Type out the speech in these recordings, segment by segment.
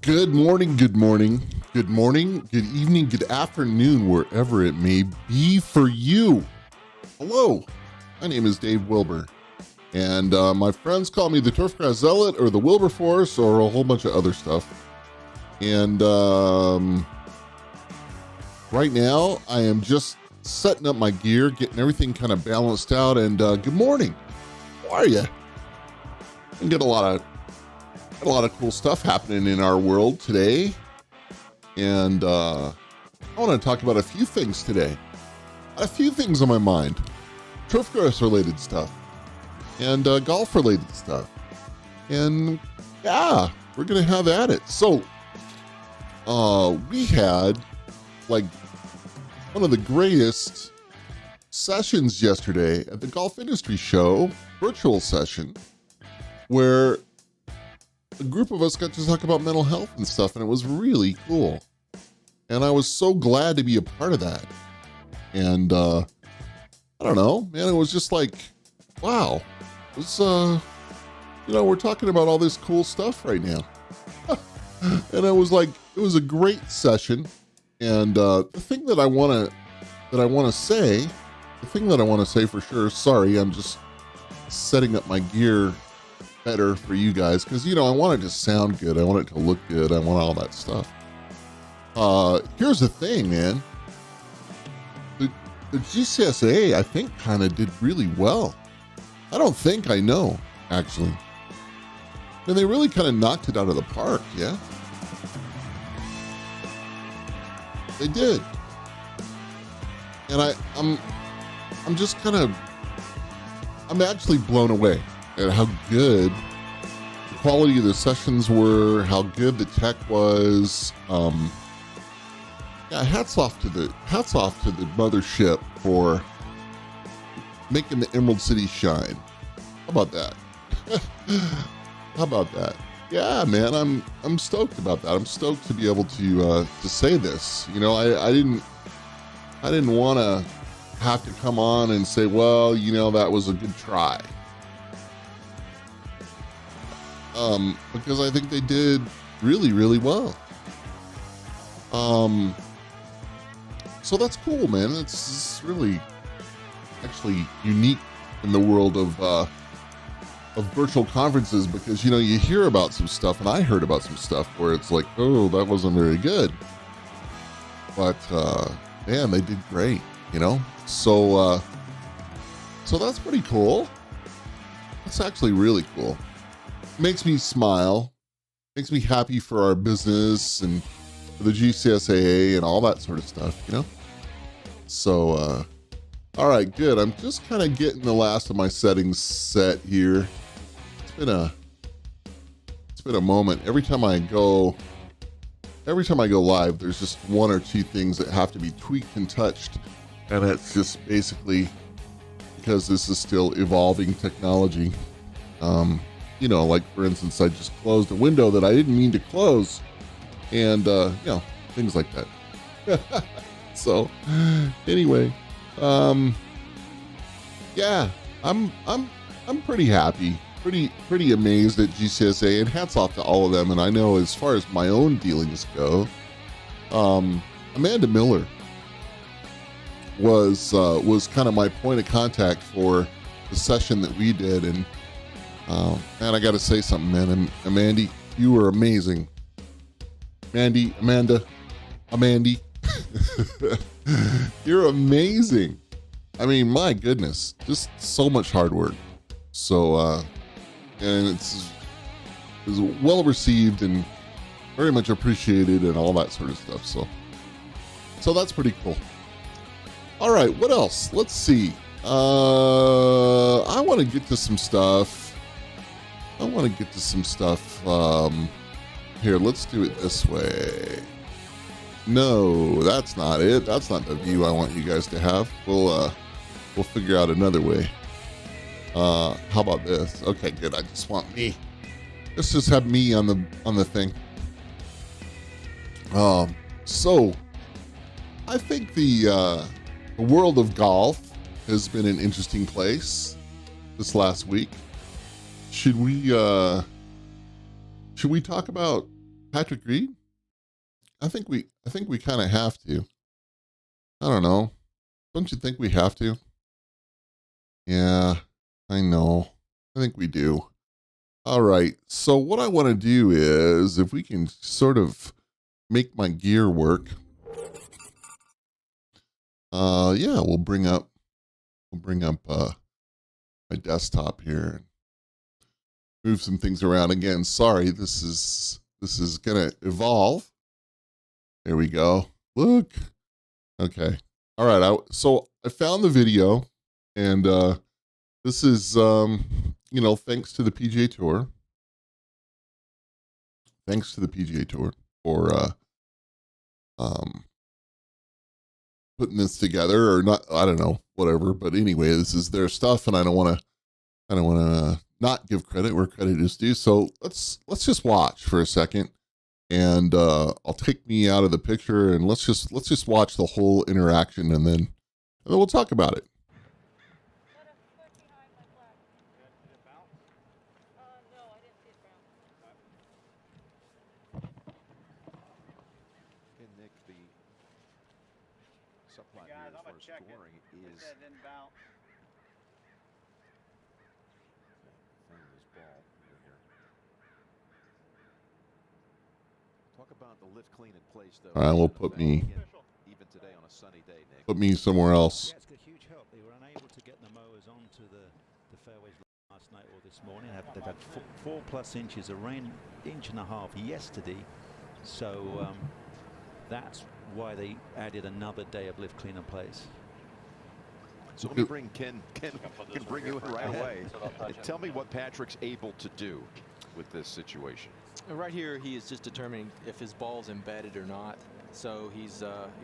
Good morning, good evening, good afternoon, wherever it may be for you. Hello, my name is Dave Wilber, and my friends call me the Turfgrass Zealot or the Wilber Force or a whole bunch of other stuff. And right now, I am just setting up my gear, getting everything kind of balanced out, and good morning. How are you? And get a lot of cool stuff happening in our world today. And I want to talk about a few things today. A few things on my mind. Turfgrass related stuff. And golf related stuff. And yeah, we're going to have at it. So we had like one of the greatest sessions yesterday at the Golf Industry Show, virtual session, where a group of us got to talk about mental health and stuff, and it was really cool. And I was so glad to be a part of that. And I don't know, man, it was just like, wow. It was, we're talking about all this cool stuff right now. And it was like, it was a great session. And the thing that I want to say for sure, sorry, I'm just setting up my gear better for you guys, because I want it to sound good, I want it to look good, I want all that stuff. Here's the thing, man. The GCSA, I think, kind of did really well. I know, actually. And they really kind of knocked it out of the park, yeah? They did. And I'm just kind of, I'm actually blown away at how good the quality of the sessions were, how good the tech was. Hats off to the mothership for making the Emerald City shine. How about that? How about that? Yeah, man, I'm stoked about that. I'm stoked to be able to say this. I didn't want to have to come on and say, well, that was a good try. Because I think they did really, really well. So that's cool, man. It's really actually unique in the world of virtual conferences, because, you hear about some stuff, and I heard about some stuff where it's like, oh, that wasn't very good. But, man, they did great, So that's pretty cool. That's actually really cool. Makes me smile, makes me happy for our business and for the GCSAA and all that sort of stuff, So, all right, good. I'm just kind of getting the last of my settings set here. It's been a moment. Every time I go live, there's just one or two things that have to be tweaked and touched, and it's just basically because this is still evolving technology. Like, for instance, I just closed a window that I didn't mean to close, and things like that. So anyway, I'm pretty happy, pretty amazed at GCSA, and hats off to all of them. And I know, as far as my own dealings go, Amanda Miller was kind of my point of contact for the session that we did. And man, I got to say something, man. Amanda, you were amazing. Amanda, you're amazing. I mean, my goodness, just so much hard work. So, and it was well received and very much appreciated and all that sort of stuff. So that's pretty cool. All right, what else? Let's see. I want to get to some stuff. Here, let's do it this way. No, that's not it. That's not the view I want you guys to have. We'll figure out another way. How about this? Okay, good. I just want me. Let's just have me on the thing. So I think the world of golf has been an interesting place this last week. Should we Should we talk about Patrick Reed? I think we kind of have to. I don't know. Don't you think we have to? Yeah, I know. I think we do. All right. So what I want to do is, if we can sort of make my gear work. Yeah, we'll bring up my desktop here and move some things around again. Sorry, this is gonna evolve. There we go. Look. Okay. All right. So I found the video, and this is thanks to the PGA Tour. Thanks to the PGA Tour for putting this together, or not, I don't know, whatever. But anyway, this is their stuff, and I don't want to not give credit where credit is due. So let's just watch for a second, and I'll take me out of the picture, and let's just watch the whole interaction, and then we'll talk about it. Scoring is that didn't bounce. Talk about the lift clean in place, though. All right, we'll put me even today on a sunny day, Nick. Put me somewhere else. Yeah, it's a huge help. They were unable to get the mowers onto the fairways last night or this morning. They've had 4+ inches of rain, inch and a half yesterday. So that's why they added another day of lift clean in place. So let me bring Ken can bring you in right away. Tell me what Patrick's able to do with this situation. Right here, he is just determining if his ball's embedded or not. So he's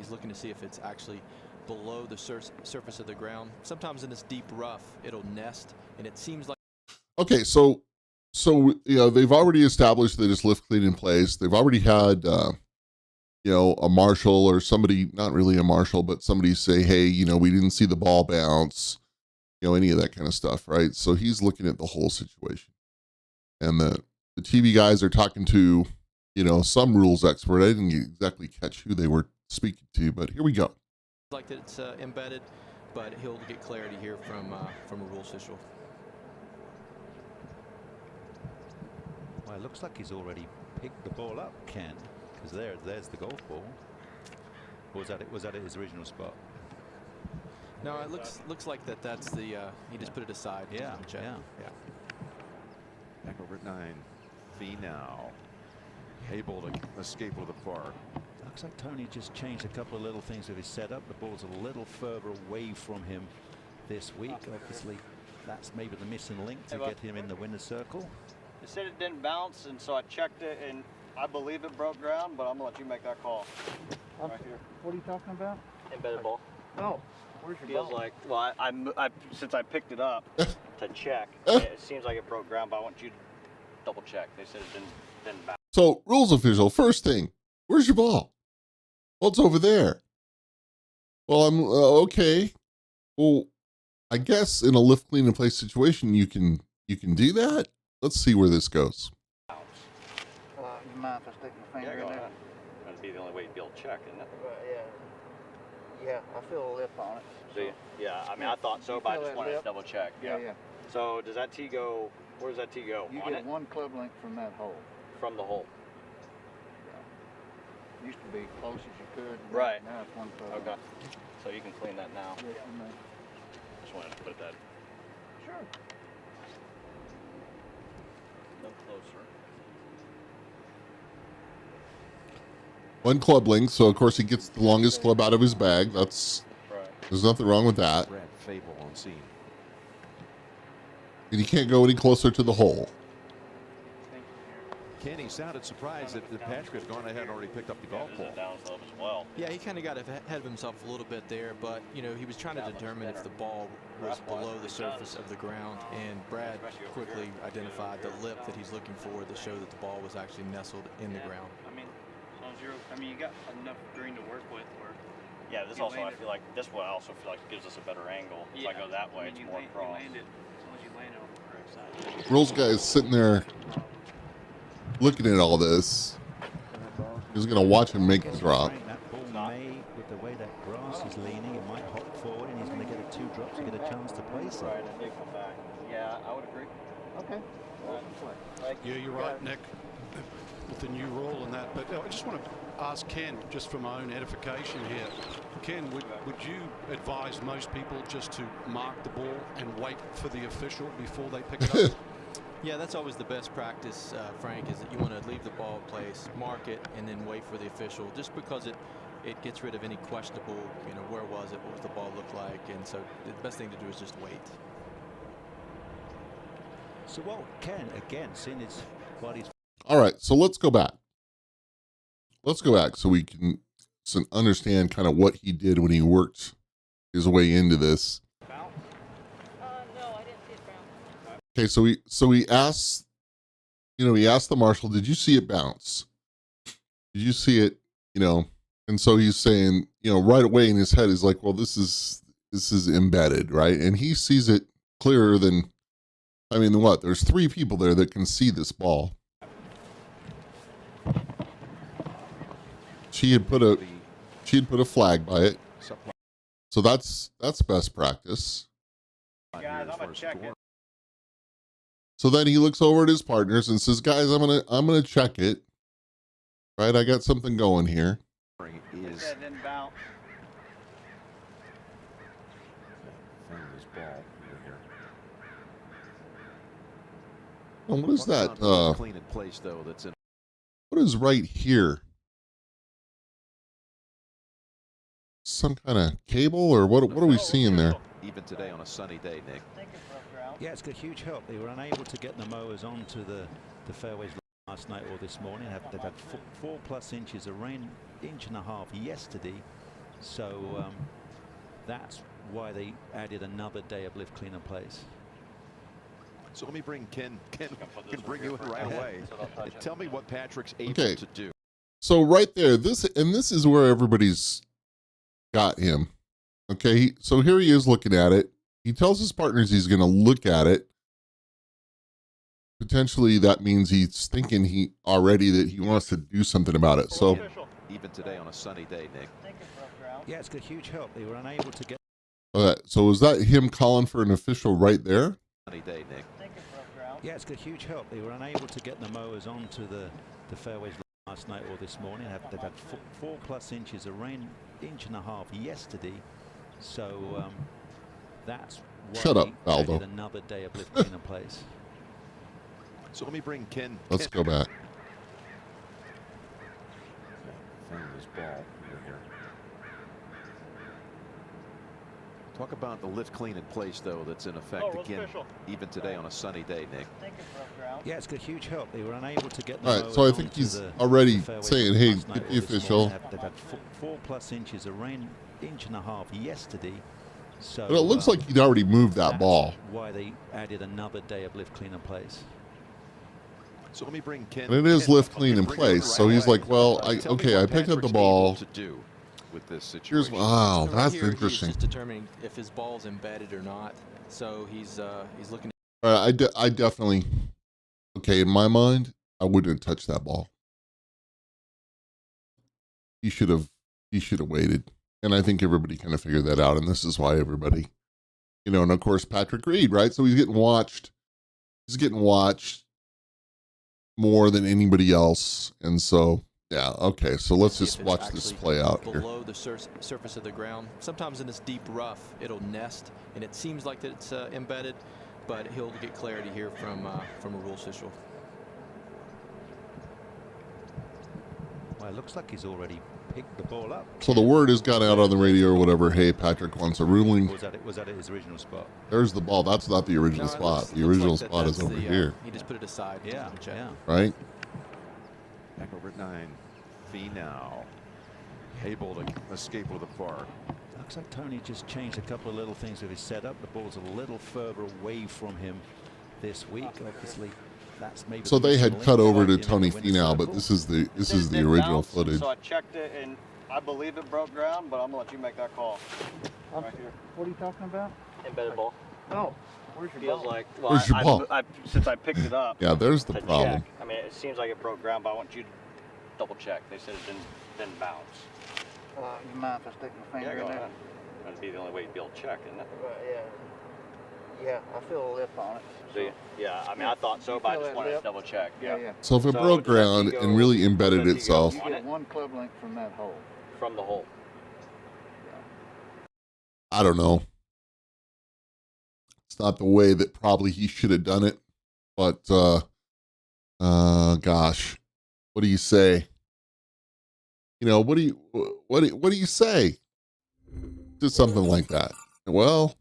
looking to see if it's actually below the surface of the ground. Sometimes in this deep rough, it'll nest, and it seems like. Okay, so they've already established that it's lift clean in place. They've already had a marshal or somebody, not really a marshal, but somebody say, hey, we didn't see the ball bounce, any of that kind of stuff, right? So he's looking at the whole situation. And the TV guys are talking to, some rules expert. I didn't exactly catch who they were speaking to, but here we go. Like that it's embedded, but he'll get clarity here from a rules official. Well, it looks like he's already picked the ball up, Ken. Because there's the golf ball. Or was that at his original spot? No, it looks like that's the he just put it aside. Yeah. Back over at 9. Fee now able to escape with the par. Looks like Tony just changed a couple of little things with his setup. The ball's a little further away from him this week. Obviously, that's maybe the missing link to get him in the winner's circle. It said it didn't bounce, and so I checked it, and I believe it broke ground, but I'm gonna let you make that call. Right here. What are you talking about? Embedded ball. Oh, where's your Feels ball? like, well, I since I picked it up to check, it seems like it broke ground, but I want you to double check. They said it didn't bounce. So rules official, first thing, where's your ball? Well, it's over there. Well, I'm okay. Well, I guess in a lift clean in place situation, you can do that. Let's see where this goes. You mind if I stick my finger in there? That'd be the only way you'd be able to check, isn't it? Yeah, I feel a lip on it. Do you? Yeah, I mean, I thought so, but I just wanted to double check. Yeah. So does that tee go, where does that tee go? You On get it? one club length from that hole. From the hole. Used to be close as you could. Right. Now it's one club Okay. length. So you can clean that now. Yes, you may. Just wanted to put that Sure. no closer. One club length, so of course he gets the longest club out of his bag. There's nothing wrong with that. Brad Fable on scene. And you can't go any closer to the hole. Kenny sounded surprised that Patrick had gone ahead and already picked up the golf ball. Down slope as well. Yeah, he kind of got ahead of himself a little bit there, but he was trying to determine if the ball was below the surface of the ground, and Brad quickly identified the lip that he's looking for to show that the ball was actually nestled in the ground. I mean, as long as you got enough green to work with. Yeah, this also, I feel like gives us a better angle. If I go that way, it's more across. As long as you land it on the correct side. Rules guy is sitting there looking at all this. He's going to watch him make the drop. That ball may, with the way that grass is leaning, it might hop forward and he's going to get a 2 drops to get a chance to place it. Right, I did come back. Yeah, I would agree. Okay. Yeah, you're right, Nick, with the new rule and that. But I just want to ask Ken, just for my own edification here. Ken, would you advise most people just to mark the ball and wait for the official before they pick it up? Yeah, that's always the best practice, Frank, is that you want to leave the ball in place, mark it, and then wait for the official, just because it gets rid of any questionable, where was it, what was the ball look like, and so the best thing to do is just wait. So what Ken, again, seeing his body's... All right, so let's go back. Let's go back so we can understand kind of what he did when he worked his way into this. No, I didn't see it bounce. Okay, so he asked, he asked the marshal, did you see it bounce? Did you see it, And so he's saying, right away in his head, he's like, well, this is embedded, right? And he sees it clearer than, what? There's 3 people there that can see this ball. She had put a flag by it. So that's best practice. Guys, I'm gonna check it. So then he looks over at his partners and says, guys, I'm gonna check it. Right, I got something going here. It didn't bounce. Found this ball over here. And what is that? Clean in place though. That's in. What is right here? Some kind of cable, or what are we seeing there? Even today on a sunny day, Nick. Yeah, it's a huge help. They were unable to get the mowers onto the fairways last night or this morning. They've had 4+ inches of rain, 1.5 inches yesterday. So that's why they added another day of lift, clean, and place. So let me bring Ken can bring you in right away. Tell me what Patrick's able to do. So right there, this is where everybody's got him. Okay, so here he is looking at it. He tells his partners he's going to look at it. Potentially that means he's thinking that he wants to do something about it. So even today on a sunny day, Nick. Yeah, it's a huge help. They were unable to get. So is that him calling for an official right there? Sunny day, Nick. Yeah, it's a huge help. They were unable to get the mowers onto the fairways last night or this morning. They've had 4+ inches of rain, 1.5 inches yesterday. So that's why Shut up, Aldo. added another day of lift, clean, and place. So let me bring Ken. Let's go back. Found this ball over here. Talk about the lift, clean in place though. That's in effect again, even today on a sunny day, Nick. Yeah, it's a huge help. They were unable to get the All right, so I think he's already saying, hey, get the official. They've had 4+ inches of rain, 1.5 inches yesterday. So But it looks like he'd already moved that ball. Why they added another day of lift, clean, and place. So let me bring Ken. And it is lift, clean, in place. So he's like, well, I picked up the ball. To do with this situation. Wow, that's Here, interesting. He's just determining if his ball's embedded or not. So he's looking. I definitely. Okay, in my mind, I wouldn't touch that ball. He should have waited. And I think everybody kind of figured that out. And this is why everybody, and of course, Patrick Reed, right? So he's getting watched. He's getting watched more than anybody else. And so, yeah, okay. So let's just watch this play out here. Below the surface of the ground. Sometimes in this deep rough, it'll nest, and it seems like that it's embedded. But he'll get clarity here from a rules official. Well, it looks like he's already picked the ball up. So the word has got out on the radio or whatever. Hey, Patrick wants a ruling. Was that at his original spot? There's the ball. That's not the original spot. The original spot is over here. He just put it aside. Yeah. Right? Back over at 9. Fee now. Able to escape with a par. Looks like Tony just changed a couple of little things with his setup. The ball's a little further away from him this week. Obviously, that's maybe. So they had cut over to Tony Finau, but this is the original footage. So I checked it, and I believe it broke ground, but I'm gonna let you make that call. Right here. What are you talking about? Embedded ball. Oh, Where's your feels ball? like, well, Where's your ball? since I picked it up Yeah, there's the to problem. check, I mean, it seems like it broke ground, but I want you to double check. They said it didn't bounce. You mind if I stick my finger in there? That'd be the only way you'd be able to check, isn't it? Yeah, I feel a lip on it. Do you? Yeah, I mean, I thought so, You but I feel just that wanted to lip? double check. Yeah. So if it So broke does that ground go- and really embedded does that go itself, You on get it? one club length from that hole. From the hole. I don't know. It's not the way that probably he should have done it, but gosh, what do you say? You know, what do you say to something like that? Well,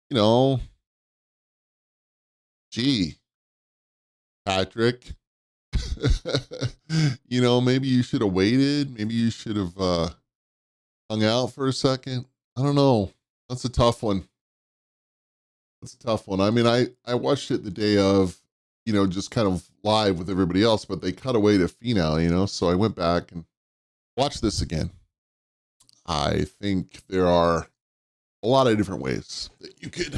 you know, gee, Patrick, you know, maybe you should have waited. Maybe you should have hung out for a second. I don't know. That's a tough one. That's a tough one. I mean, I watched it the day of, you know, just kind of live with everybody else, but they cut away to Finau, you know, so I went back and watched this again. I think there are a lot of different ways that you could,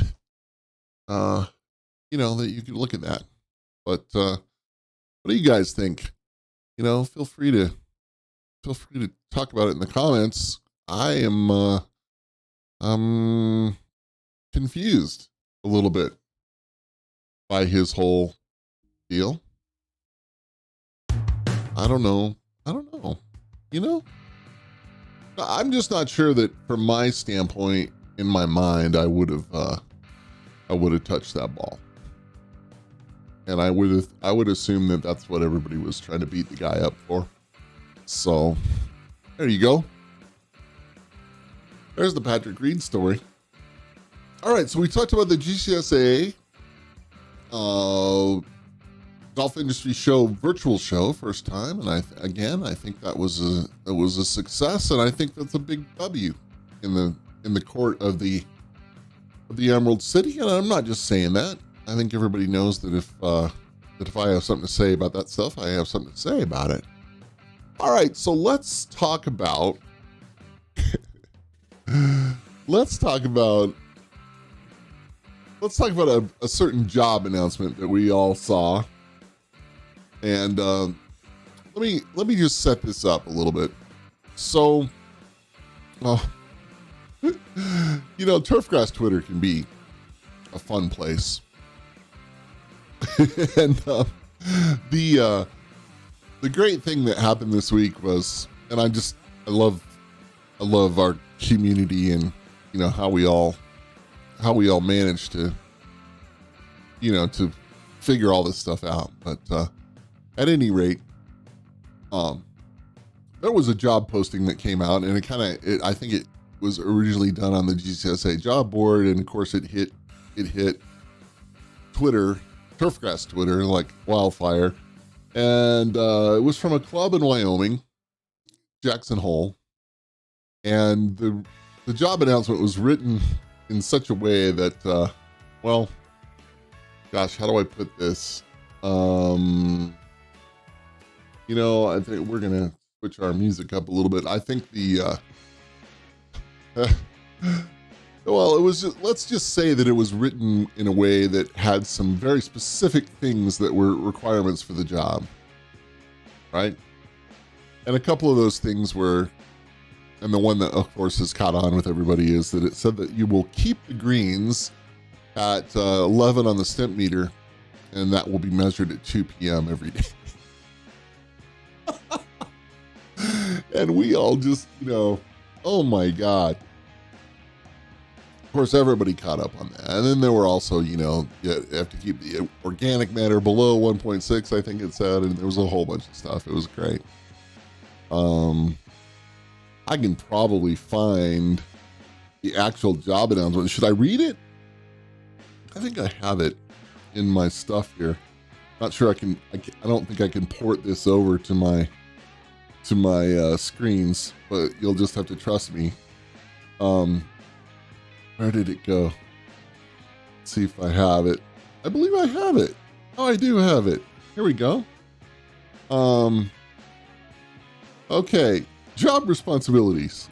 you know, that you could look at that. But what do you guys think? You know, feel free to talk about it in the comments. I am I'm confused a little bit by his whole deal. I don't know. You know, I'm just not sure that from my standpoint, in my mind, I would have touched that ball. And I would assume that that's what everybody was trying to beat the guy up for. So there you go. There's the Patrick Reed story. All right, so we talked about the GCSA Golf Industry Show virtual show first time, and I think that was a success, and I think that's a big W in the court of the Emerald City. And I'm not just saying that. I think everybody knows that if I have something to say about that stuff, I have something to say about it. All right, so let's talk about a certain job announcement that we all saw. And let me just set this up a little bit. So, you know, Turfgrass Twitter can be a fun place. And the great thing that happened this week was, and I love our community, and you know how we all managed to, you know, to figure all this stuff out. But at any rate, there was a job posting that came out, and I think it was originally done on the GCSA job board, and of course it hit Twitter, Turfgrass Twitter, like wildfire. And it was from a club in Wyoming, Jackson Hole. And the job announcement was written in such a way that, well, gosh, how do I put this? You know, I think we're going to switch our music up a little bit. I think well, it was just, let's just say that it was written in a way that had some very specific things that were requirements for the job, right? And a couple of those things were, and the one that of course has caught on with everybody, is that it said that you will keep the greens at 11 on the stimp meter, and that will be measured at 2 p.m. every day. And we all just, you know, oh my God. Of course, everybody caught up on that. And then there were also, you know, you have to keep the organic matter below 1.6, I think it said, and there was a whole bunch of stuff. It was great. I can probably find the actual job announcement. Should I read it? I think I have it in my stuff here. Not sure I don't think I can port this over to my screens, but you'll just have to trust me. Where did it go? Let's see if I have it. I believe I have it. Oh, I do have it. Here we go. Okay. Job responsibilities.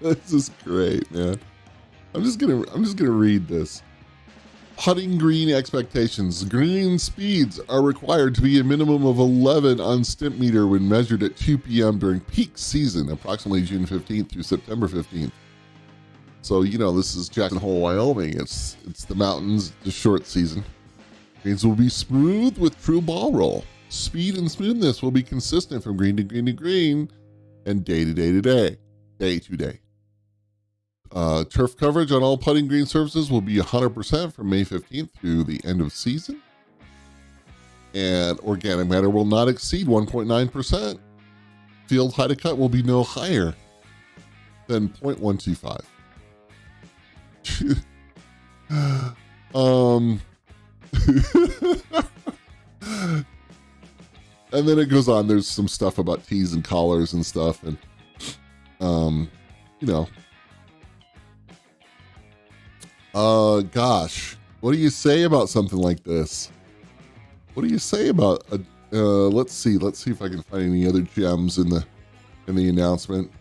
This is great, man. I'm just gonna read this. Putting green expectations. Green speeds are required to be a minimum of 11 on Stimpmeter when measured at 2 p.m. during peak season, approximately June 15th through September 15th. So, this is Jackson Hole, Wyoming. It's the mountains, the short season. Greens will be smooth with true ball roll. Speed and smoothness will be consistent from green to green to green and day to day to day, day to day. Turf coverage on all putting green surfaces will be 100% from May 15th through the end of season. And organic matter will not exceed 1.9%. Field height of cut will be no higher than 0.125. And then it goes on. There's some stuff about tees and collars and stuff. And, gosh, what do you say about something like this? What do you say about, let's see if I can find any other gems in the announcement.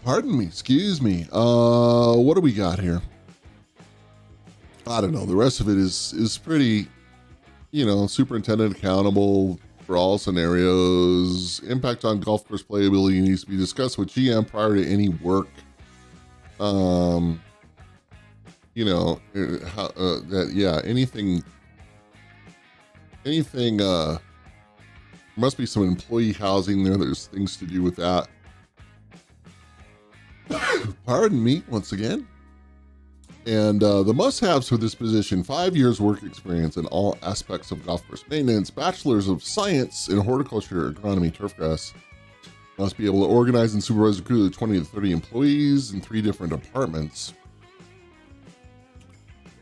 Pardon me, excuse me. What do we got here? I don't know. The rest of it is pretty, superintendent accountable for all scenarios. Impact on golf course playability needs to be discussed with GM prior to any work. Anything, must be some employee housing there. There's things to do with that. Pardon me once again. And the must-haves for this position: 5 years work experience in all aspects of golf course maintenance, bachelor's of science in horticulture, agronomy, turfgrass. Must be able to organize and supervise a crew of 20 to 30 employees in 3 different departments.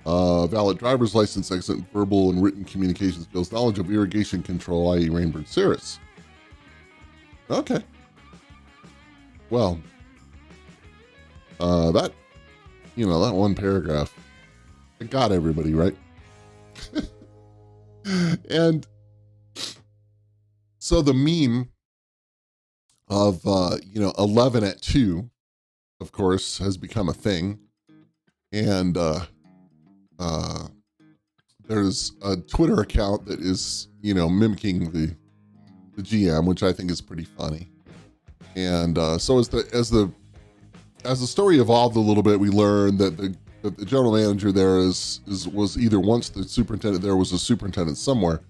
Valid driver's license, excellent verbal and written communication skills, knowledge of irrigation control, i.e. Rainbird Cirrus. Okay. Well, that one paragraph, it got everybody, right? And so the meme of, 11 at 2, of course, has become a thing. And there's a Twitter account that is, mimicking the GM, which I think is pretty funny. And so as the story evolved a little bit, we learned that the general manager there was either once the superintendent there was a superintendent somewhere.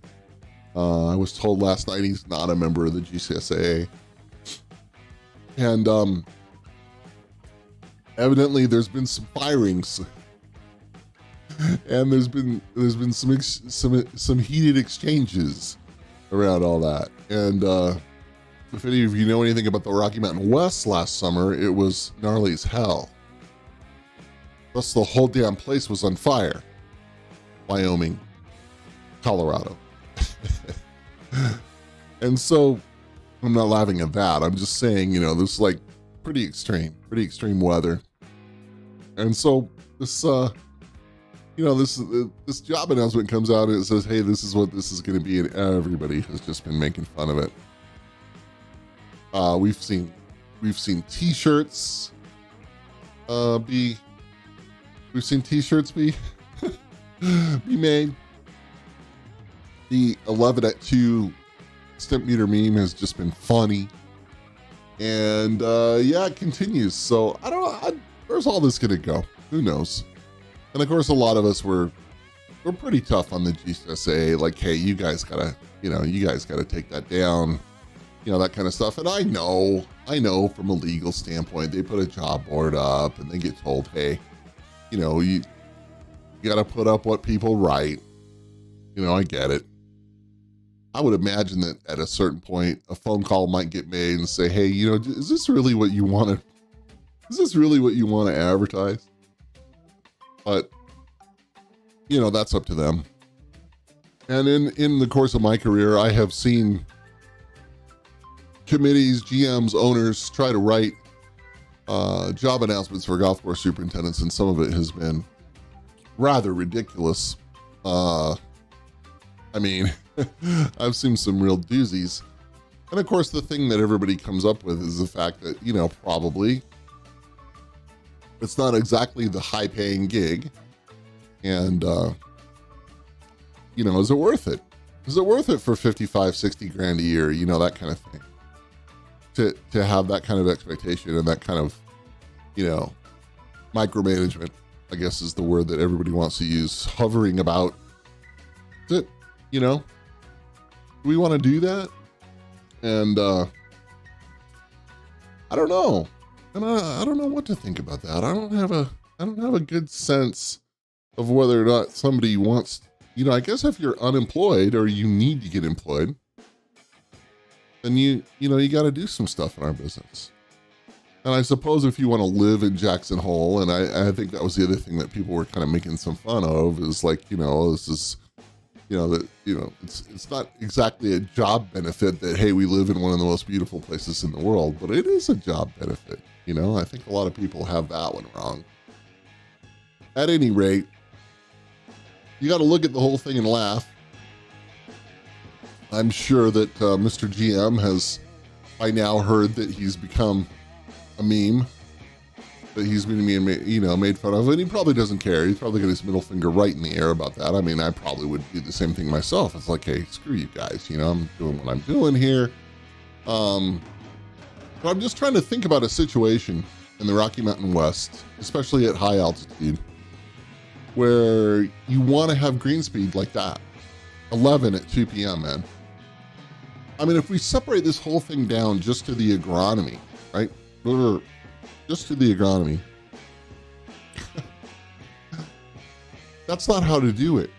I was told last night he's not a member of the GCSAA. And evidently there's been some firings. And there's been some heated exchanges around all that. And if any of you know anything about the Rocky Mountain West last summer, it was gnarly as hell. Plus, the whole damn place was on fire. Wyoming, Colorado. And so, I'm not laughing at that. I'm just saying, this is like pretty extreme weather. And so, this job announcement comes out and it says, hey, this is what this is going to be. And everybody has just been making fun of it. We've seen t-shirts be made. The 11 at 2 Stimpmeter meme has just been funny. And it continues. So I don't know, where's all this gonna go? Who knows? And of course, a lot of us we're pretty tough on the GCSA. Like, hey, you guys gotta take that down. That kind of stuff. And I know from a legal standpoint, they put a job board up and they get told, hey, you got to put up what people write. I get it. I would imagine that at a certain point, a phone call might get made and say, hey, is this really what you want to advertise? But, that's up to them. And in the course of my career, I have seen committees, GMs, owners try to write job announcements for golf course superintendents, and some of it has been rather ridiculous. I've seen some real doozies. And of course, the thing that everybody comes up with is the fact that, probably it's not exactly the high paying gig. And, you know, is it worth it? Is it worth it for 55, 60 grand a year? You know, that kind of thing. To have that kind of expectation and that kind of, you know, micromanagement, I guess is the word that everybody wants to use, hovering about. Is it, you know, do we want to do that? And, I don't know. And I don't know what to think about that. I don't have a good sense of whether or not somebody wants, you know, I guess if you're unemployed or you need to get employed, then you got to do some stuff in our business. And I suppose if you want to live in Jackson Hole, and I think that was the other thing that people were kind of making some fun of, is like, you know, this is, you know, that, you know, it's not exactly a job benefit that, hey, we live in one of the most beautiful places in the world, but it is a job benefit. You know, I think a lot of people have that one wrong. At any rate, you got to look at the whole thing and laugh. I'm sure that Mr. GM has by now heard that he's become a meme, that he's been made fun of, and he probably doesn't care. He's probably got his middle finger right in the air about that. I mean, I probably would do the same thing myself. It's like, hey, screw you guys. You know, I'm doing what I'm doing here. But I'm just trying to think about a situation in the Rocky Mountain West, especially at high altitude, where you want to have green speed like that. 11 at 2 p.m., man. I mean, if we separate this whole thing down just to the agronomy, right? Just to the agronomy. That's not how to do it.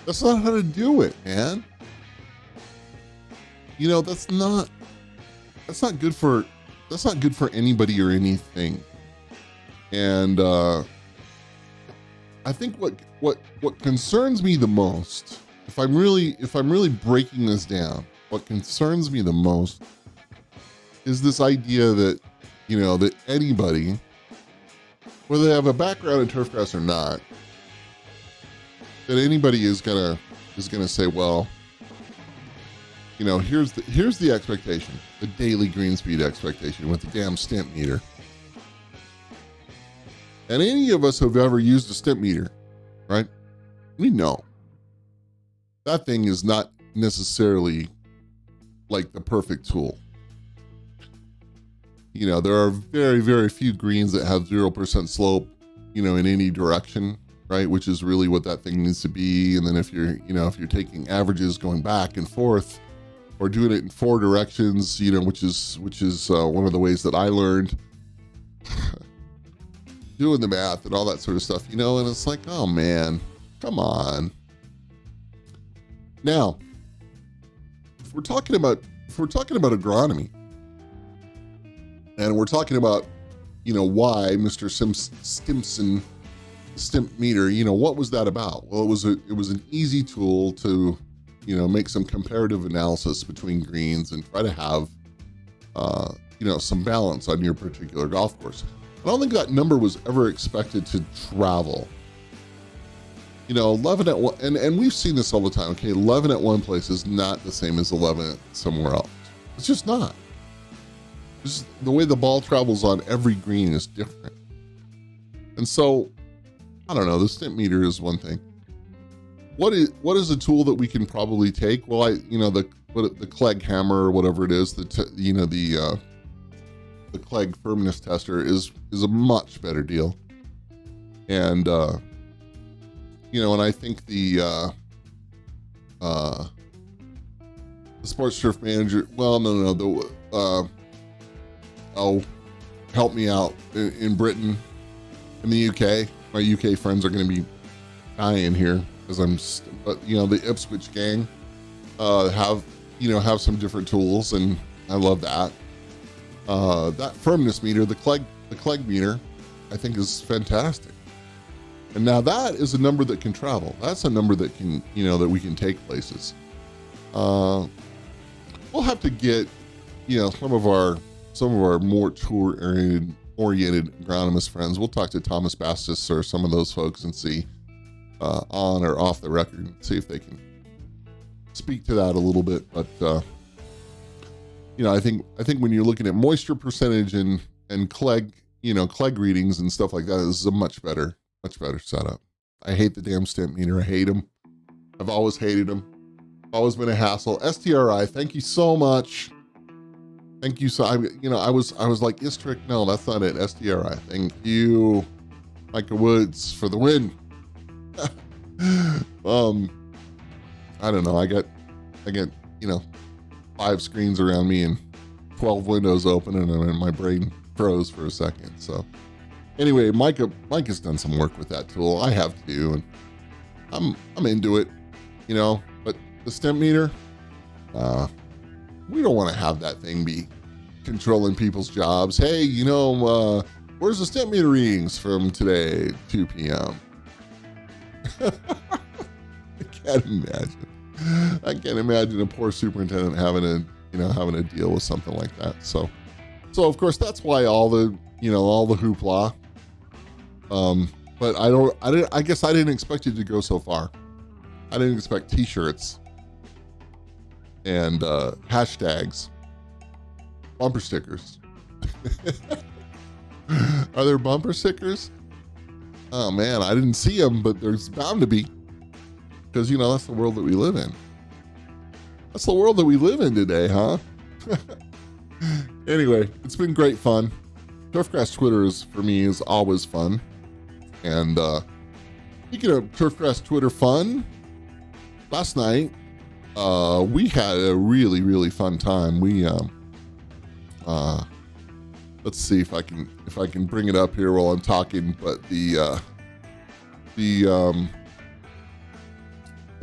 That's not how to do it, man. You know, that's not good for anybody or anything. And I think what concerns me the most, if I'm really breaking this down, what concerns me the most is this idea that, you know, that anybody, whether they have a background in turfgrass or not, that anybody is gonna say, well, you know, here's the expectation, the daily green speed expectation with the damn stimp meter. And any of us who've ever used a stimp meter, right? We know that thing is not necessarily like the perfect tool. You know, there are very, very few greens that have 0% slope, you know, in any direction, right? Which is really what that thing needs to be. And then if you're taking averages going back and forth or doing it in 4 directions, you know, which is one of the ways that I learned doing the math and all that sort of stuff, you know, and it's like, oh man, come on. Now, if we're talking about agronomy, and we're talking about, you know, why Mr. Stimson stimp meter, you know, what was that about? Well, it was an easy tool to, you know, make some comparative analysis between greens and try to have, you know, some balance on your particular golf course. I don't think that number was ever expected to travel. You know, 11 at one, and we've seen this all the time. Okay, 11 at one place is not the same as 11 somewhere else. It's just not. Just the way the ball travels on every green is different. And so, I don't know, the stimp meter is one thing. What is a tool that we can probably take? Well, the Clegg hammer or whatever it is, the Clegg firmness tester is a much better deal. And, you know, and I think the Sports Turf Manager, well, no, help me out in Britain, in the UK. My UK friends are going to be dying here because but you know, the Ipswich gang have some different tools, and I love that. That firmness meter, the Clegg meter, I think is fantastic. And now that is a number that can travel. That's a number that can, you know, that we can take places. We'll have to get, you know, some of our more tour oriented agronomist friends. We'll talk to Thomas Bastis or some of those folks and see on or off the record, see if they can speak to that a little bit. But you know, I think when you're looking at moisture percentage and Clegg Clegg readings and stuff like that. This is a much better setup. I hate the damn stent meter. I hate them. I've always hated them. Always been a hassle. STRI, thank you so much. Thank you. So I was like, Istrick, no, that's not it. STRI. Thank you, Micah Woods, for the win. I don't know. I get 5 screens around me and 12 windows open, and then my brain froze for a second. So anyway, Micah's done some work with that tool. I have too, and I'm into it, but the stent meter, we don't want to have that thing be controlling people's jobs. Hey, where's the stent meter readings from today, 2 p.m.? I can't imagine a poor superintendent having to deal with something like that. So of course that's why all the hoopla. But I guess I didn't expect it to go so far. I didn't expect t-shirts and hashtags, bumper stickers. Are there bumper stickers? Oh man, I didn't see them, but there's bound to be. Because, that's the world that we live in. That's the world that we live in today, huh? Anyway, it's been great fun. Turfgrass Twitter for me is always fun. And speaking of Turfgrass Twitter fun, last night we had a really, really fun time. We let's see if I can bring it up here while I'm talking. But the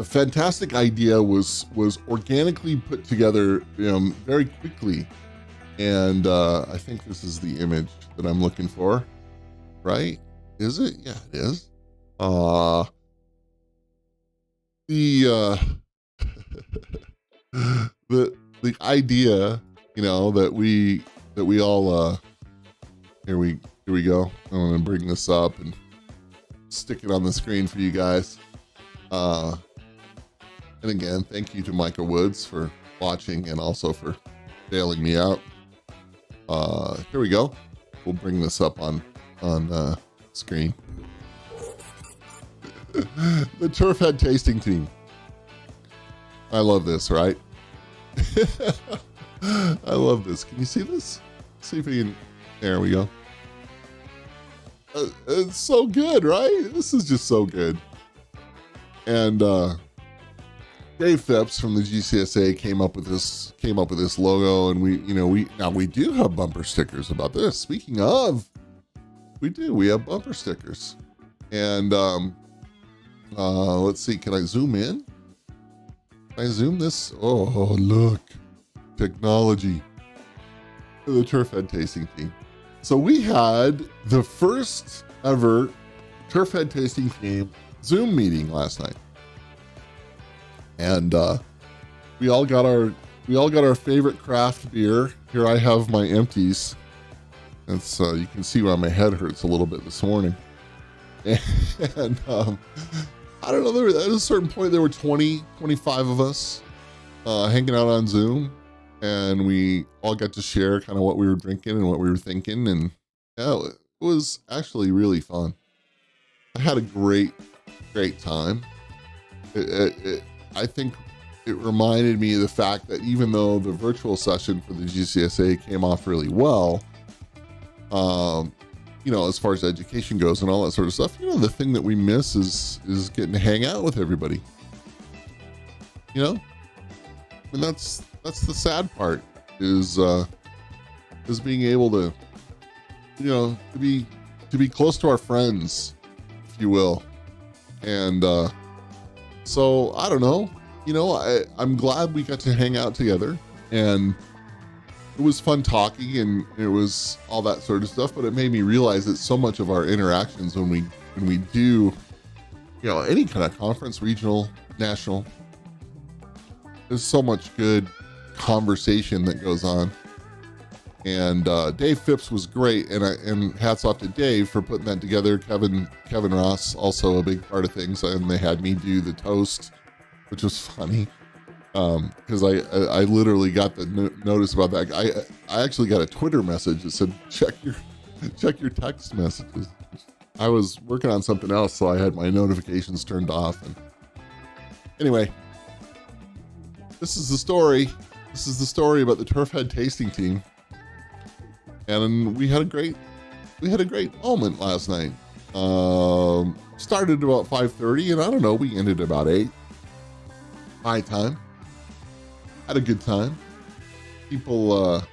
fantastic idea was organically put together very quickly, and I think this is the image that I'm looking for, right? Is it? Yeah, it is. The idea, that we all here we go. I'm gonna bring this up and stick it on the screen for you guys. And again, thank you to Micah Woods for watching and also for bailing me out. Here we go. We'll bring this up on screen. The Turf Head tasting team. I love this, right? I love this. Can you see this? See if we can. There we go. It's so good, right? This is just so good. And Dave Phipps from the GCSA came up with this logo, and we do have bumper stickers about this. Speaking of, we have bumper stickers, and let's see, can I zoom in? Can I zoom this? Oh, look, technology. The Turf Head tasting team. So we had the first ever Turf Head tasting team Zoom meeting last night. And we all got our favorite craft beer. Here I have my empties. That's you can see why my head hurts a little bit this morning. And I don't know, at a certain point there were 25 of us hanging out on Zoom, and we all got to share kind of what we were drinking and what we were thinking, and yeah, it was actually really fun. I had a great time. I think it reminded me of the fact that even though the virtual session for the GCSA came off really well, as far as education goes and all that sort of stuff, the thing that we miss is getting to hang out with everybody. And that's the sad part is being able to, to be close to our friends, if you will. And so I don't know, I'm glad we got to hang out together, and it was fun talking, and it was all that sort of stuff, but it made me realize that so much of our interactions when we do, any kind of conference, regional, national, there's so much good conversation that goes on. And Dave Phipps was great, and hats off to Dave for putting that together. Kevin Ross, also a big part of things, and they had me do the toast, which was funny, because I literally got the notice about that. I actually got a Twitter message that said, check check your text messages. I was working on something else, so I had my notifications turned off. And anyway, this is the story. This is the story about the Turf Head tasting team. And we had a great moment last night. Started about 5:30, and I don't know, we ended about 8. My time. Had a good time. People,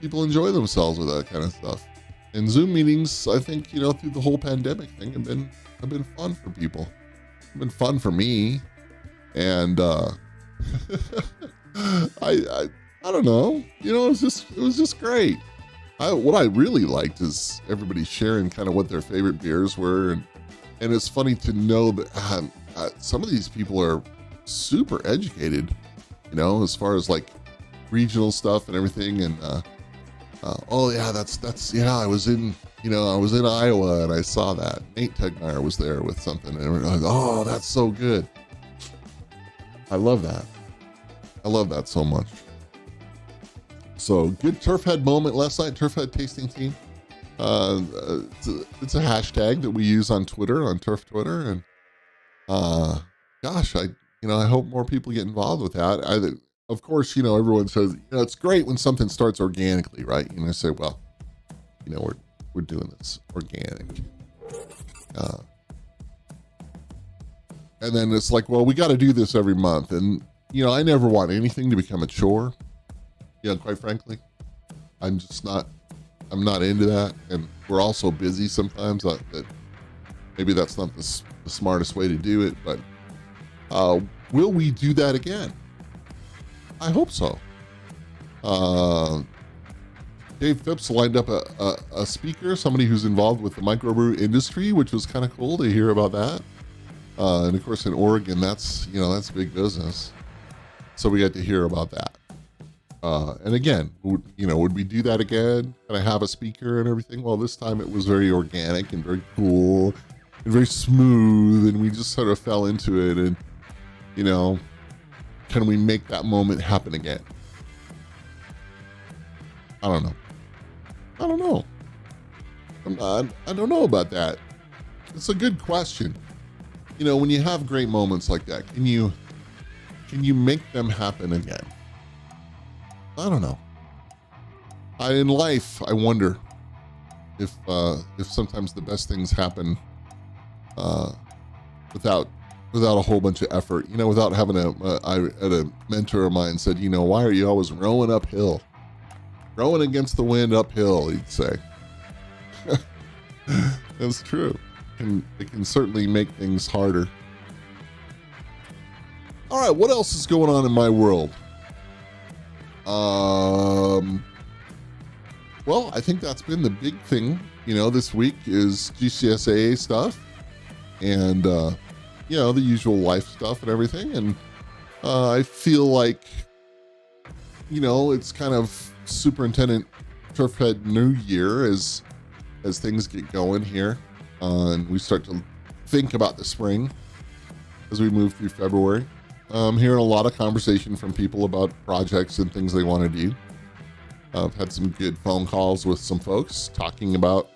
people enjoy themselves with that kind of stuff. And Zoom meetings, I think, through the whole pandemic thing have been fun for people. Have been fun for me. And I don't know. It was just great. What I really liked is everybody sharing kind of what their favorite beers were, and it's funny to know that some of these people are super educated, as far as like regional stuff and everything. And I was in Iowa and I saw that Nate Tegmeyer was there with something, and we're like, oh, that's so good. I love that. I love that so much. So good Turf Head moment last night, Turf Head tasting team. It's a hashtag that we use on Twitter, on Turf Twitter. And I hope more people get involved with that. Of course, everyone says, it's great when something starts organically, right? I say, well, we're doing this organic. And then it's like, well, we got to do this every month. And, I never want anything to become a chore. Quite frankly, I'm not into that. And we're all so busy sometimes that maybe that's not the smartest way to do it. But will we do that again? I hope so. Dave Phipps lined up a speaker, somebody who's involved with the microbrew industry, which was kind of cool to hear about that. And of course in Oregon, that's big business. So we got to hear about that. And again, would we do that again? Can I have a speaker and everything? Well, this time it was very organic and very cool and very smooth, and we just sort of fell into it. And, can we make that moment happen again? I don't know. I don't know about that. It's a good question. When you have great moments like that, can you make them happen again? I don't know. In life, I wonder if sometimes the best things happen without a whole bunch of effort. Without having a mentor of mine said, why are you always rowing uphill? Rowing against the wind uphill, he'd say. That's true. It can certainly make things harder. All right, what else is going on in my world? Well, I think that's been the big thing, this week is GCSAA stuff and, the usual life stuff and everything. And, I feel like, it's kind of Superintendent Turf Head New Year as things get going here. And we start to think about the spring as we move through February. I'm hearing a lot of conversation from people about projects and things they want to do. I've had some good phone calls with some folks talking about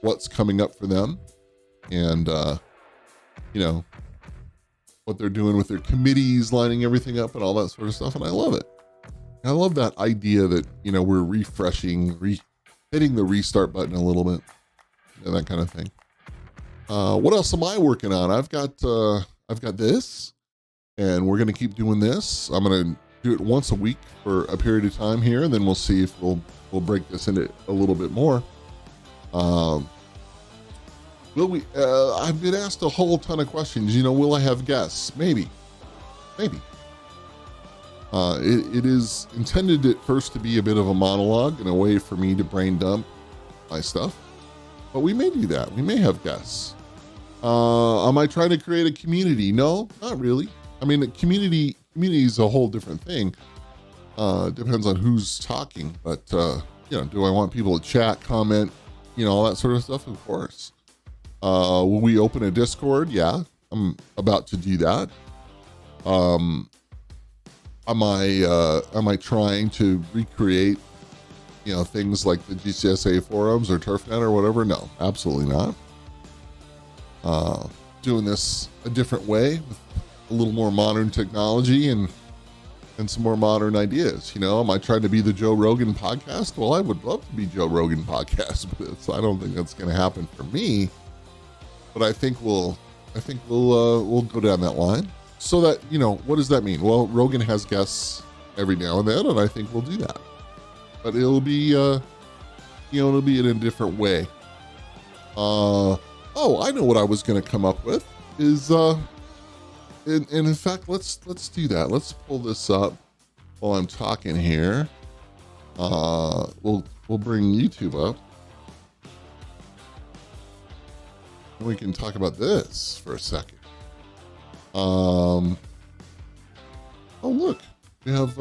what's coming up for them and, what they're doing with their committees, lining everything up and all that sort of stuff. And I love it. I love that idea that, we're refreshing, hitting the restart button a little bit and that kind of thing. What else am I working on? I've got this. And we're going to keep doing this. I'm going to do it once a week for a period of time here, and then we'll see if we'll break this into a little bit more. Will we? I've been asked a whole ton of questions. Will I have guests? Maybe. It is intended at first to be a bit of a monologue and a way for me to brain dump my stuff, but we may do that. We may have guests. Am I trying to create a community? No, not really. I mean, community is a whole different thing. Depends on who's talking, but do I want people to chat, comment, all that sort of stuff? Of course. Will we open a Discord? Yeah, I'm about to do that. Am I trying to recreate things like the GCSA forums or TurfNet or whatever. No, absolutely not. Doing this a different way with a little more modern technology and some more modern ideas. Am I trying to be the Joe Rogan podcast? Well, I would love to be Joe Rogan podcast, but I don't think that's going to happen for me. But I think we'll go down that line. So that, what does that mean? Well, Rogan has guests every now and then, and I think we'll do that. But it'll be, it'll be in a different way. I know what I was going to come up with is, and in fact, let's do that. Let's pull this up while I'm talking here. We'll bring YouTube up. And we can talk about this for a second. Oh, look, we have,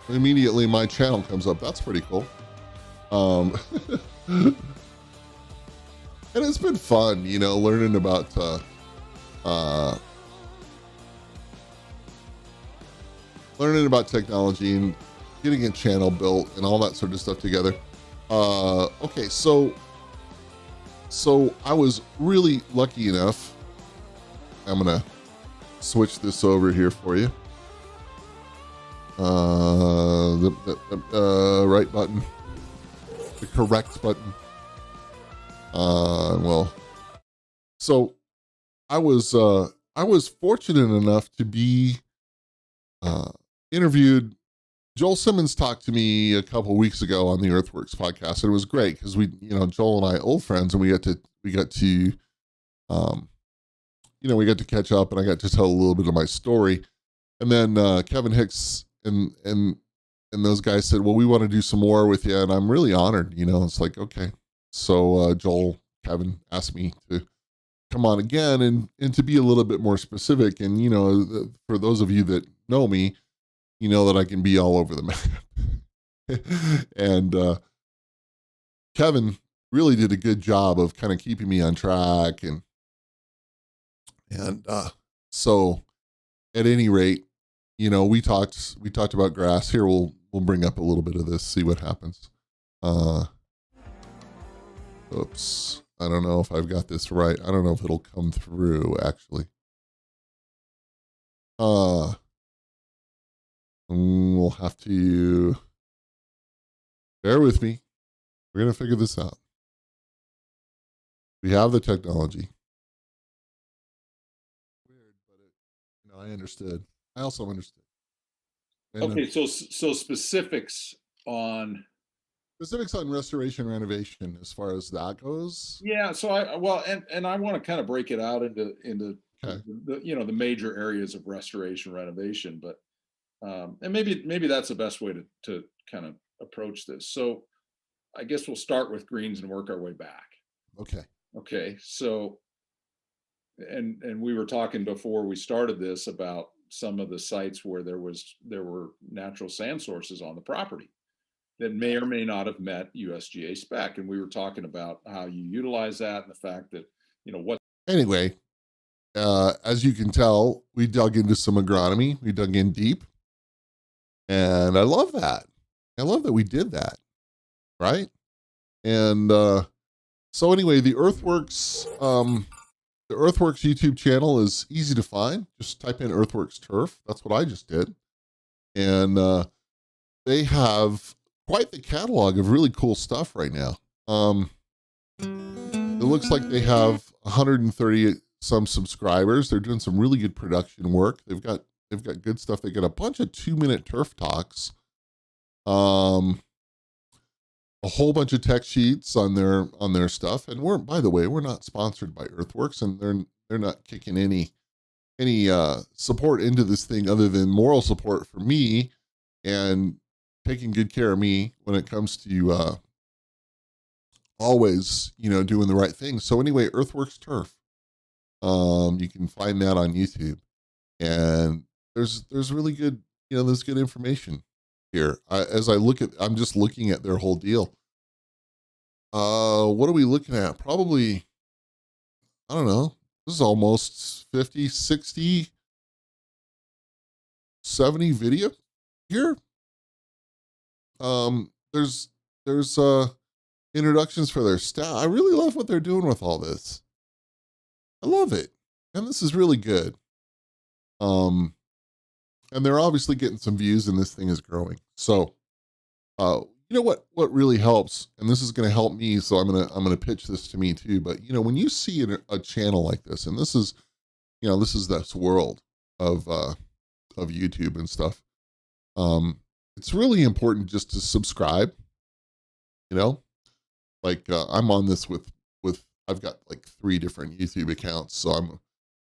immediately my channel comes up. That's pretty cool. And it's been fun, learning about, technology and getting a channel built and all that sort of stuff together. Okay, so I was really lucky enough. I'm gonna switch this over here for you. The right button, the correct button. So I was fortunate enough to be interviewed. Joel Simmons talked to me a couple weeks ago on the Earthworks podcast, and it was great because Joel and I old friends, and we got to catch up, and I got to tell a little bit of my story. And then Kevin Hicks and those guys said, well, we want to do some more with you, and I'm really honored. It's like, okay. So Joel, Kevin asked me to come on again and to be a little bit more specific. And, for those of you that know me, that I can be all over the map. And Kevin really did a good job of kind of keeping me on track. And so at any rate, we talked about grass. Here, we'll bring up a little bit of this, see what happens. Oops. I don't know if I've got this right. I don't know if it'll come through, actually. We'll have to bear with me. We're going to figure this out. We have the technology. Weird, but I understood. I also understood. And okay, so specifics on restoration renovation as far as that goes. Yeah, so I want to kind of break it out into okay. the major areas of restoration renovation, but and maybe that's the best way to kind of approach this. So I guess we'll start with greens and work our way back. Okay. So and we were talking before we started this about some of the sites where there were natural sand sources on the property that may or may not have met USGA spec. And we were talking about how you utilize that and the fact that, Anyway, as you can tell, we dug into some agronomy. We dug in deep. And I love that. I love that we did that. Right? And so anyway, the Earthworks YouTube channel is easy to find. Just type in Earthworks Turf. That's what I just did. And they have quite the catalog of really cool stuff right now. It looks like they have 130 some subscribers. They're doing some really good production work. They've got good stuff. They got a bunch of 2-minute turf talks. A whole bunch of tech sheets on their stuff. And by the way, we're not sponsored by Earthworks, and they're not kicking any support into this thing other than moral support for me and taking good care of me when it comes to always, doing the right thing. So anyway, Earthworks Turf. You can find that on YouTube, and there's really good, there's good information here. I'm just looking at their whole deal. What are we looking at? Probably, I don't know. This is almost 50, 60, 70 video here. There's introductions for their staff. I really love what they're doing with all this. I love it. And this is really good. And they're obviously getting some views and this thing is growing. So, you know what really helps, and this is going to help me. So I'm going to pitch this to me too. But you know, when you see a channel like this, and this is this world of YouTube and stuff, it's really important just to subscribe, you know, like, I'm on this with, I've got like 3 different YouTube accounts. So I'm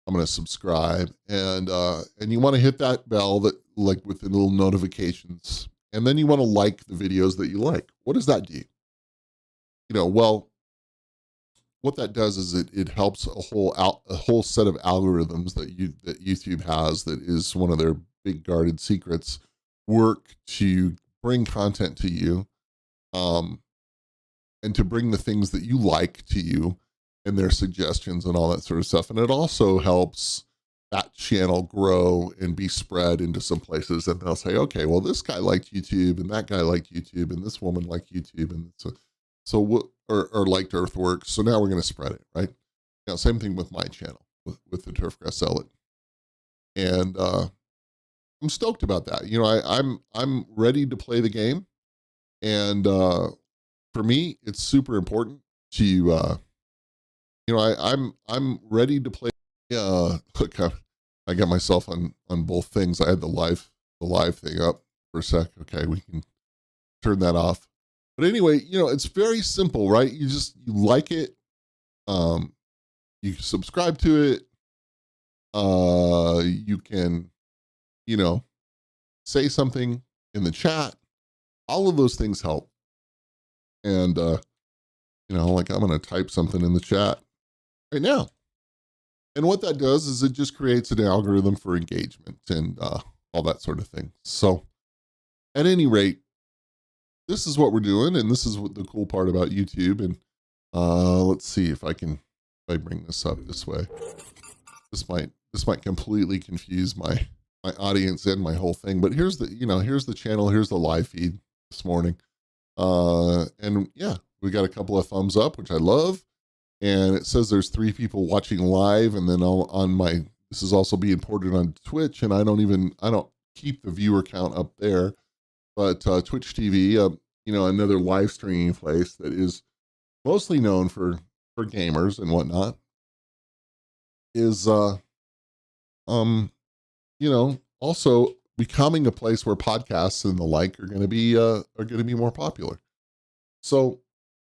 going to subscribe, and you want to hit that bell that, like, with the little notifications, and then you want to like the videos that you like. What does that do? You know, well, what that does is it helps a whole set of algorithms that YouTube has, that is one of their big guarded secrets, work to bring content to you, and to bring the things that you like to you, and their suggestions and all that sort of stuff. And it also helps that channel grow and be spread into some places, and they'll say, okay, well, this guy liked YouTube, and that guy liked YouTube, and this woman liked YouTube, and or liked Earthworks. So now we're going to spread it, right? Now, same thing with my channel, with the Turfgrass Zealot. And I'm stoked about that. You know, I'm ready to play the game. And for me, it's super important to, you know, I'm ready to play. Look, I got myself on both things. I had the live thing up for a sec. Okay, we can turn that off. But anyway, you know, it's very simple, right? You like it. You subscribe to it. You can, you know, say something in the chat. All of those things help. And, you know, like, I'm going to type something in the chat right now. And what that does is it just creates an algorithm for engagement and all that sort of thing. So at any rate, this is what we're doing. And this is what the cool part about YouTube. And let's see if I bring this up this way. This might completely confuse my audience and my whole thing. But here's the channel. Here's the live feed this morning. And yeah, we got a couple of thumbs up, which I love. And it says there's 3 people watching live. And then this is also being ported on Twitch. And I don't keep the viewer count up there, but Twitch TV, you know, another live streaming place that is mostly known for gamers and whatnot, is, you know, also becoming a place where podcasts and the like are going to be more popular. So,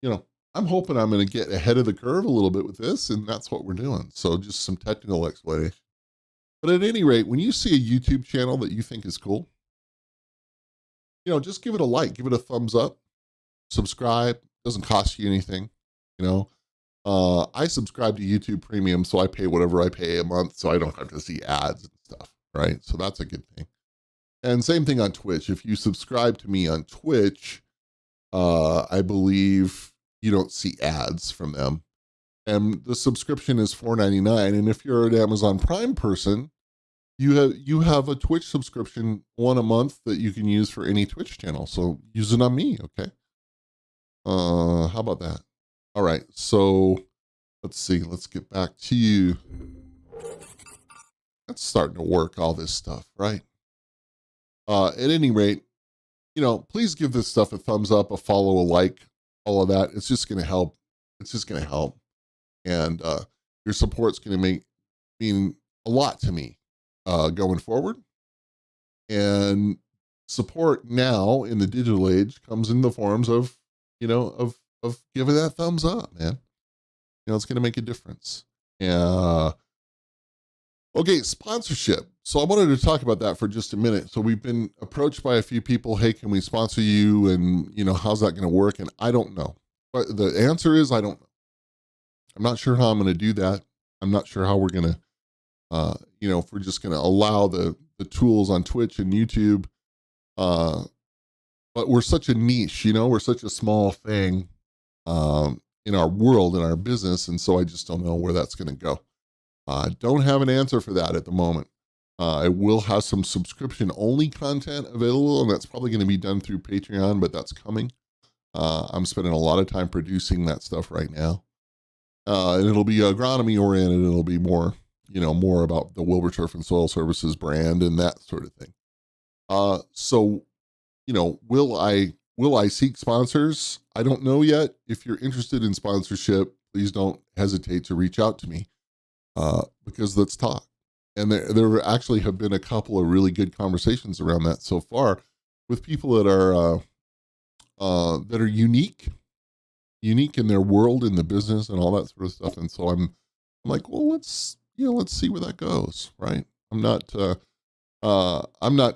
you know, I'm hoping I'm going to get ahead of the curve a little bit with this, and that's what we're doing. So just some technical explanation. But at any rate, when you see a YouTube channel that you think is cool, you know, just give it a like, give it a thumbs up, subscribe. Doesn't cost you anything, you know. I subscribe to YouTube Premium, so I pay whatever I pay a month, so I don't have to see ads and stuff, right? So that's a good thing. And same thing on Twitch. If you subscribe to me on Twitch, I believe you don't see ads from them. And the subscription is $4.99. And if you're an Amazon Prime person, you have a Twitch subscription, one a month, that you can use for any Twitch channel. So use it on me, okay? How about that? All right, so let's see. Let's get back to you. That's starting to work, all this stuff, right? At any rate, you know, please give this stuff a thumbs up, a follow, a like, all of that. It's just going to help. It's just going to help. And your support's going to mean a lot to me going forward. And support now in the digital age comes in the forms of, you know, of giving that thumbs up, man. You know, it's going to make a difference. Okay, sponsorship. So I wanted to talk about that for just a minute. So we've been approached by a few people. Hey, can we sponsor you? And, you know, how's that going to work? And I don't know. But the answer is, I don't know. I'm not sure how I'm going to do that. I'm not sure how we're going to, you know, if we're just going to allow the tools on Twitch and YouTube. But we're such a niche, you know, we're such a small thing in our world, in our business. And so I just don't know where that's going to go. Don't have an answer for that at the moment. I will have some subscription only content available, and that's probably going to be done through Patreon, but that's coming. I'm spending a lot of time producing that stuff right now. And it'll be agronomy oriented. It'll be more, more about the Wilber Turf and Soil Services brand and that sort of thing. So, will I seek sponsors? I don't know yet. If you're interested in sponsorship, please don't hesitate to reach out to me, because let's talk. And there actually have been a couple of really good conversations around that so far with people that are unique in their world, in the business and all that sort of stuff. And so I'm like, well, let's see where that goes. Right. I'm not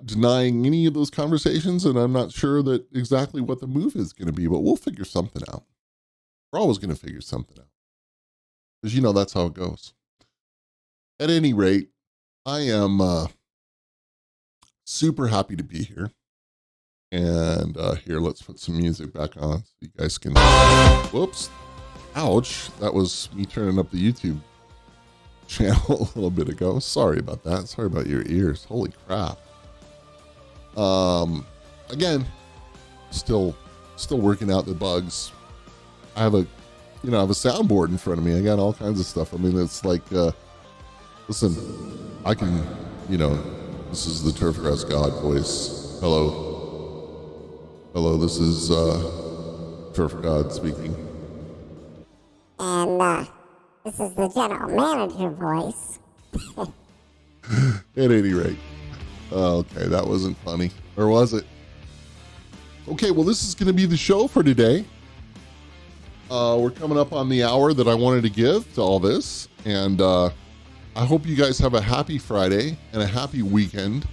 denying any of those conversations, and I'm not sure that exactly what the move is going to be, but we'll figure something out. We're always going to figure something out, because that's how it goes. At any rate, I am super happy to be here. And here, let's put some music back on so you guys can. Whoops. Ouch. That was me turning up the YouTube channel a little bit ago. Sorry about that. Sorry about your ears. Holy crap. Again, still working out the bugs. I have a soundboard in front of me. I got all kinds of stuff. I mean, it's like, listen, I can, this is the Turfgrass God voice. Hello, this is Turf God speaking. And this is the general manager voice. At any rate. Okay, that wasn't funny. Or was it? Okay, well, this is going to be the show for today. We're coming up on the hour that I wanted to give to all this. And I hope you guys have a happy Friday and a happy weekend.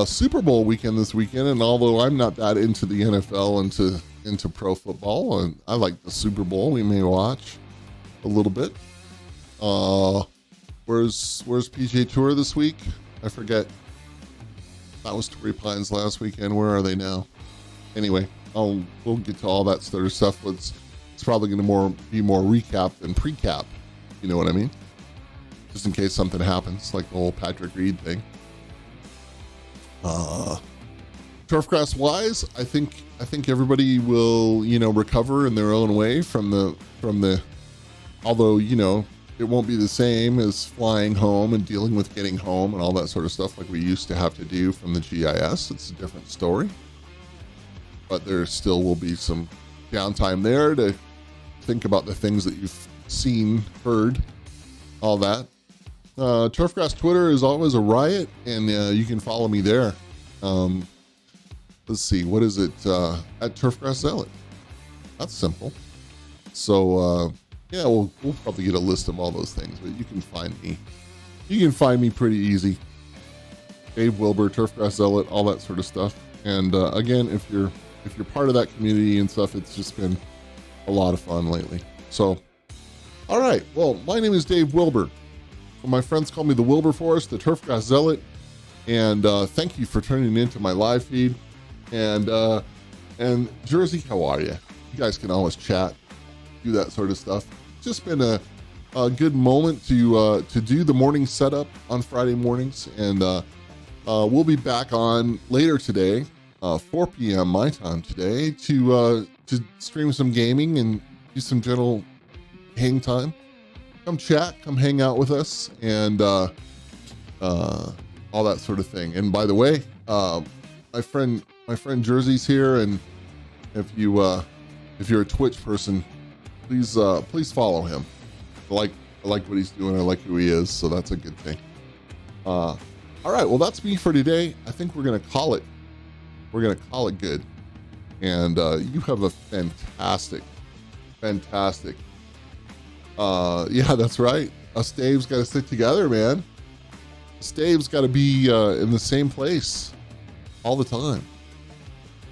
Super Bowl weekend this weekend, and although I'm not that into the NFL, into pro football, and I like the Super Bowl, we may watch a little bit. Where's PGA Tour this week? I forget. That was Torrey Pines last weekend. Where are they now? Anyway, we'll get to all that sort of stuff. It's probably going to be more recap than pre-cap. You know what I mean? Just in case something happens, like the whole Patrick Reed thing. Turfgrass wise, I think everybody will, recover in their own way from the, although, it won't be the same as flying home and dealing with getting home and all that sort of stuff like we used to have to do from the GIS. It's a different story, but there still will be some downtime there to think about the things that you've seen, heard, all that. Turfgrass Twitter is always a riot, and you can follow me there. Let's see, what is it? At Turfgrass Zealot. That's simple. So, yeah, we'll probably get a list of all those things, but you can find me. You can find me pretty easy. Dave Wilber, Turfgrass Zealot, all that sort of stuff. And again, if you're part of that community and stuff, it's just been a lot of fun lately. So, all right. Well, my name is Dave Wilber. My friends call me the Wilberforce, the Turfgrass Zealot, and thank you for tuning into my live feed. And Jersey, how are you? You guys can always chat, do that sort of stuff. It's just been a good moment to do the morning setup on Friday mornings, and we'll be back on later today, 4 p.m. my time today, to stream some gaming and do some general hang time. Come chat, come hang out with us, and all that sort of thing. And by the way, my friend Jersey's here, and if you're a Twitch person, please follow him. I like what he's doing. I like who he is, so that's a good thing. All right, well, that's me for today. I think we're gonna call it good. And you have a fantastic. Yeah, that's right. Us Dave's got to stick together, man. Us Dave's got to be in the same place all the time.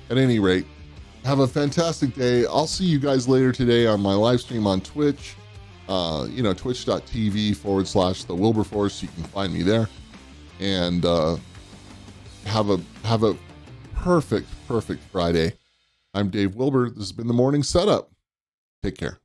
At any rate, have a fantastic day. I'll see you guys later today on my live stream on Twitch. Twitch.tv/the Wilberforce. You can find me there. And have a perfect Friday. I'm Dave Wilber. This has been the Morning Setup. Take care.